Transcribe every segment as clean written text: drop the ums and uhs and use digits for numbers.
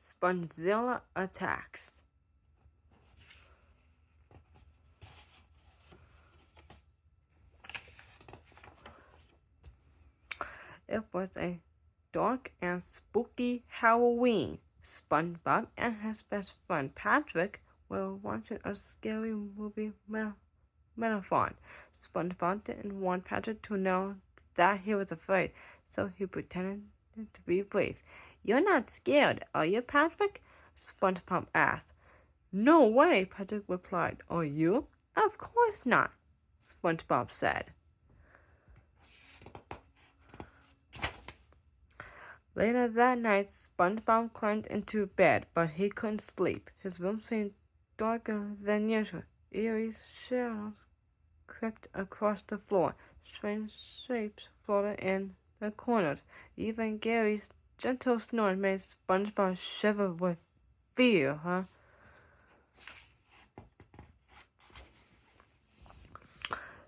SpongeZilla Attacks. It was a dark and spooky Halloween. SpongeBob and his best friend Patrick were watching a scary movie marathon. SpongeBob didn't want Patrick to know that he was afraid, so he pretended to be brave. "You're not scared, are you, Patrick?" SpongeBob asked. "No way," Patrick replied. "Are you?" "Of course not," SpongeBob said. Later that night, SpongeBob climbed into bed, but he couldn't sleep. His room seemed darker than usual. Eerie shadows crept across the floor. Strange shapes floated in the corners. Even Gary's gentle snore made SpongeBob shiver with fear,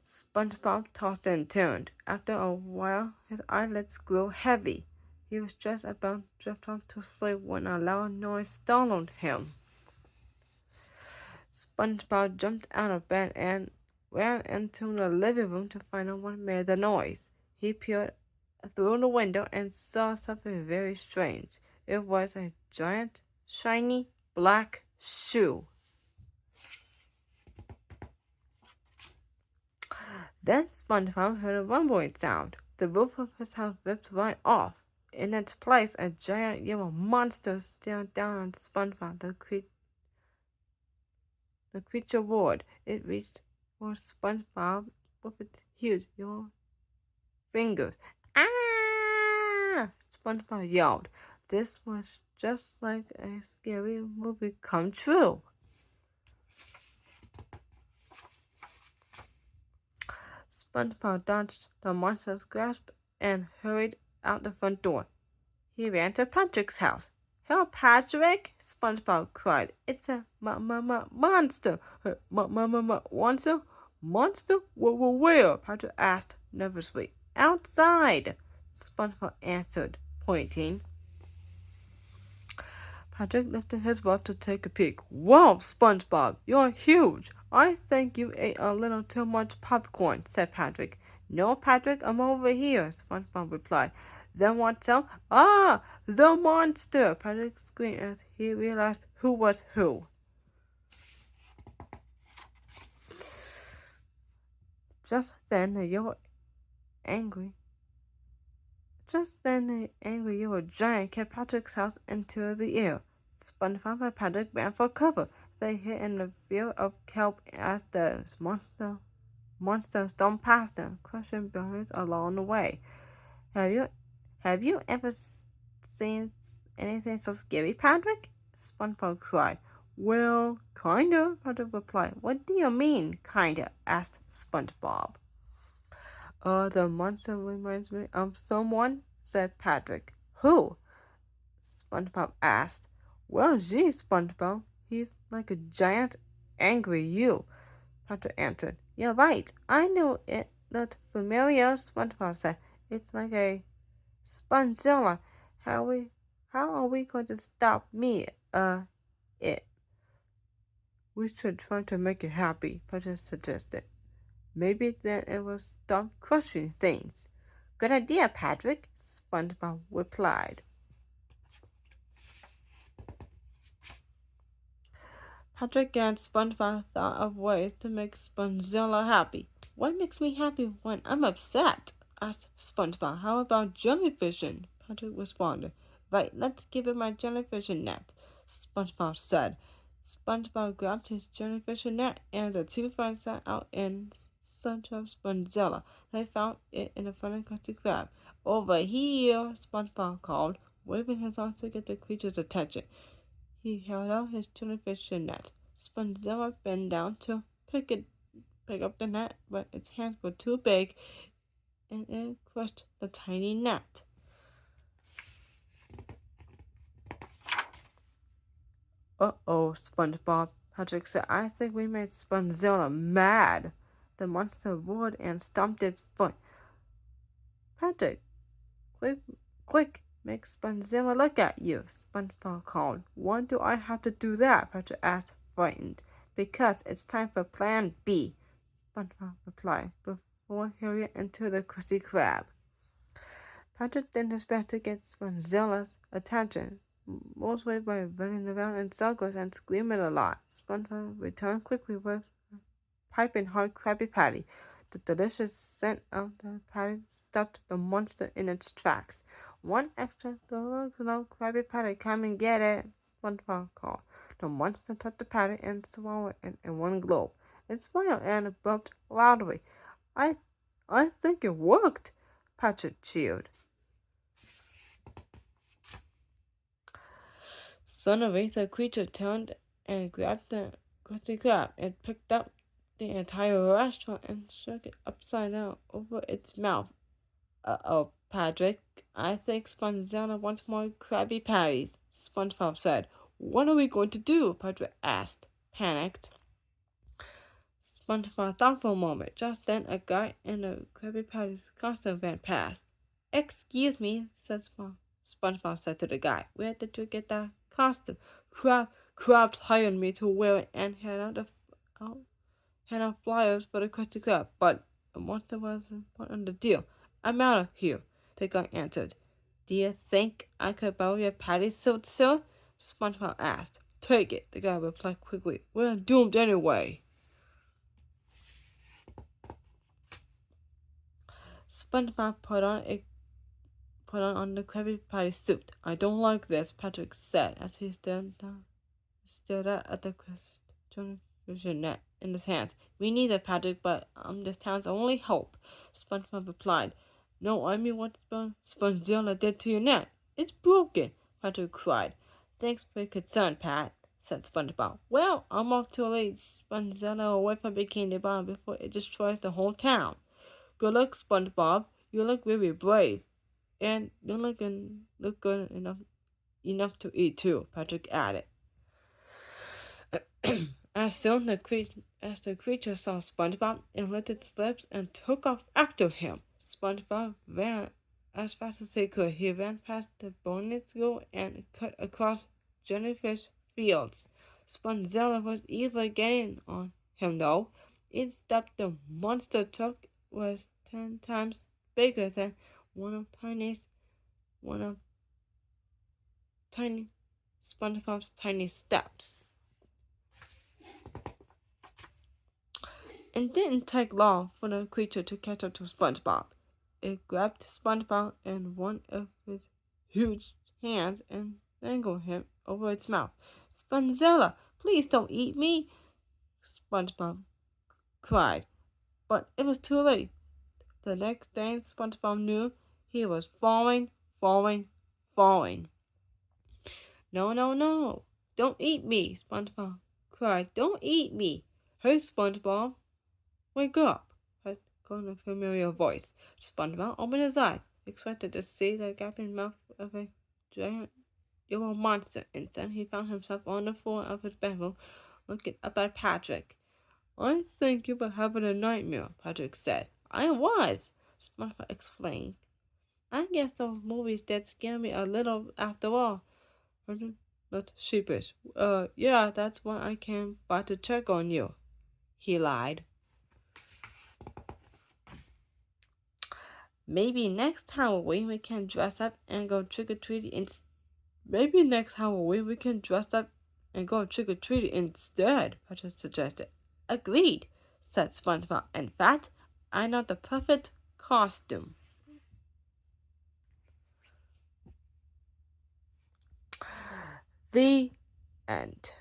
SpongeBob tossed and turned. After a while, his eyelids grew heavy. He was just about to drift off to sleep when a loud noise startled him. SpongeBob jumped out of bed and ran into the living room to find out what made the noise. He peered through the window and saw something very strange. It was a giant, shiny, black shoe. Then SpongeBob heard a rumbling sound. The roof of his house ripped right off. In its place, a giant yellow monster stared down on SpongeBob. The creature roared. It reached for SpongeBob with its huge yellow fingers. "Ah!" SpongeBob yelled. This was just like a scary movie come true. SpongeBob dodged the monster's grasp and hurried out the front door. He ran to Patrick's house. "Help, Patrick!" SpongeBob cried. "It's a monster! Monster? Monster? Where?" Patrick asked nervously. "Outside," SpongeBob answered, pointing. Patrick lifted his butt to take a peek. "Wow, SpongeBob, you're huge! I think you ate a little too much popcorn," said Patrick. "No, Patrick, I'm over here," SpongeBob replied. "Then what's up?" "Ah, the monster!" Patrick screamed as he realized who was who. Just then the angry yellow giant carried Patrick's house into the air. SpongeBob and Patrick ran for cover. They hid in the field of kelp as the monster stomped past them, crushing buildings along the way. Have you ever seen anything so scary, Patrick?" SpongeBob cried. "Well, kinda," Patrick replied. "What do you mean, kinda?" asked SpongeBob. The monster reminds me of someone," said Patrick. "Who?" SpongeBob asked. "Well, gee, SpongeBob, he's like a giant, angry you," Patrick answered. "You're right, I knew it looked familiar," SpongeBob said. "It's like a SpongeZilla. How are we going to stop it?" "We should try to make it happy," Patrick suggested. "Maybe then it will stop crushing things." "Good idea, Patrick," SpongeBob replied. Patrick and SpongeBob thought of ways to make SpongeZilla happy. "What makes me happy when I'm upset?" asked SpongeBob. "How about jellyfishing?" Patrick responded. "Right, let's give it my jellyfishing net," SpongeBob said. SpongeBob grabbed his jellyfishing net and the two friends set out in search of SpongeZilla. They found it in the front of Krusty Krab. "Over here," SpongeBob called, waving his arms to get the creature's attention. He held out his jellyfishing net. SpongeZilla bent down to pick up the net, but its hands were too big, and it crushed the tiny net. "Uh-oh, SpongeBob," Patrick said. "I think we made SpongeZilla mad." The monster roared and stomped its foot. "Patrick, quick, Make SpongeZilla look at you, SpongeBob called. Why do I have to do that? Patrick asked, frightened. Because it's time for Plan B, SpongeBob replied, before hurrying into the Krusty Krab. Patrick did his best to get SpongeZilla's attention, mostly by running around in circles and screaming a lot. SpongeBob returned quickly with a piping hot Krabby Patty. The delicious scent of the patty stopped the monster in its tracks. One extra little Krabby Patty, come and get it, SpongeBob called. The monster took the patty and swallowed it in one gulp. It smiled and burped loudly. I think it worked, Patrick cheered. Suddenly, the creature turned and grabbed the Krusty Krab and picked up the entire restaurant and shook it upside down over its mouth. Uh-oh, Patrick. I think SpongeZilla wants more Krabby Patties, SpongeBob said. What are we going to do? Patrick asked, panicked. SpongeBob thought for a moment. Just then, a guy in a Krabby Patties costume van passed. Excuse me, SpongeBob said to the guy. Where did you get that costume? Krabs hired me to wear it and hand out flyers for the Krusty Krab, but the monster wasn't part of the deal. I'm out of here, the guy answered. Do you think I could borrow your patty suit, sir? SpongeBob asked. Take it, the guy replied quickly. We're doomed anyway. SpongeBob put on the Krabby Patty suit. I don't like this, Patrick said as he stared at the television net in his hands. Me neither, Patrick, but I'm this town's only hope, SpongeBob replied. No, I mean what SpongeZilla did to your net. It's broken, Patrick cried. Thanks for your concern, Pat, said SpongeBob. Well, I'm off to lead SpongeZilla away from Bikini Bottom before it destroys the whole town. Good luck, SpongeBob. You look very brave. And you look good enough to eat too, Patrick added. As soon as the creature saw SpongeBob, it licked its lips and took off after him. SpongeBob ran as fast as he could. He ran past the bowling school and cut across jellyfish fields. SpongeZilla was easily getting on him, though. Each step the monster took was 10 times bigger than one of tiny SpongeBob's tiny steps. It didn't take long for the creature to catch up to SpongeBob. It grabbed SpongeBob in one of its huge hands and dangled him over its mouth. SpongeZilla, please don't eat me, SpongeBob cried. But it was too late. The next thing SpongeBob knew, he was falling. No, don't eat me, SpongeBob cried. Don't eat me. Hey, SpongeBob, wake up, called a familiar voice. SpongeBob opened his eyes, expected to see the gaping mouth of a giant yellow monster. Instead, he found himself on the floor of his bedroom, looking up at Patrick. I think you were having a nightmare, Patrick said. I was, SpongeBob explained. I guess those movies did scare me a little after all. Patrick looked sheepish. Yeah, that's why I came by to check on you, he lied. Maybe next Halloween we can dress up and go trick-or-treating instead, Patrick suggested. Agreed, said SpongeBob. In fact, I know the perfect costume. The end.